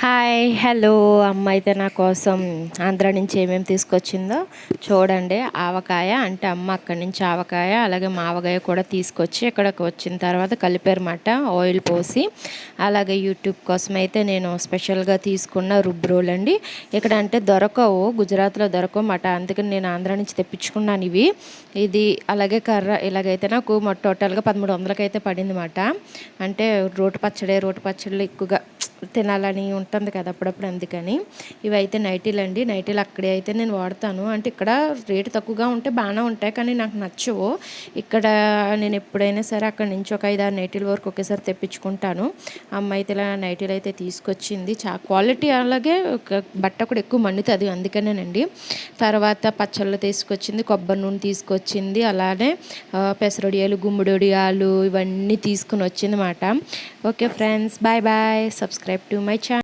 Hi hello అమ్మ అయితే నా కోసం ఆంధ్ర నుంచి ఏమేమి తీసుకొచ్చిందో చూడండి. ఆవకాయ అంటే అమ్మ అక్కడి నుంచి ఆవకాయ అలాగే మావకాయ కూడా తీసుకొచ్చి ఇక్కడికి వచ్చిన తర్వాత కలిపారన్నమాట ఆయిల్ పోసి. అలాగే యూట్యూబ్ కోసం అయితే నేను స్పెషల్గా తీసుకున్న రుబ్రోలు అండి. ఇక్కడ అంటే దొరకవు, గుజరాత్లో దొరకవు మాట, అందుకని నేను ఆంధ్ర నుంచి తెప్పించుకున్నాను ఇవి. ఇది అలాగే కర్ర ఇలాగైతే నాకు టోటల్గా 1300 అయితే పడింది మాట. అంటే రోటి పచ్చళ్ళు ఎక్కువగా తినాలని ఉంటుంది కదా అప్పుడప్పుడు, అందుకని ఇవైతే నైటీలు అండి. నైటీలు అక్కడే అయితే నేను వాడతాను. అంటే ఇక్కడ రేటు తక్కువగా ఉంటే బాగానే ఉంటాయి, కానీ నాకు నచ్చవు. ఇక్కడ నేను ఎప్పుడైనా సరే అక్కడి నుంచి ఒక 5-6 నైటీల వరకు ఒకేసారి తెప్పించుకుంటాను. అమ్మ అయితే ఇలా నైటీలు అయితే తీసుకొచ్చింది. క్వాలిటీ అలాగే బట్ట కూడా ఎక్కువ మండుతుంది, అందుకనేనండి. తర్వాత పచ్చళ్ళు తీసుకొచ్చింది, కొబ్బరి నూనె తీసుకొచ్చింది, అలానే పెసరొడియాలు, గుమ్మడొడియాలు ఇవన్నీ తీసుకుని వచ్చింది అన్నమాట. Okay friends, bye bye. Subscribe to my channel.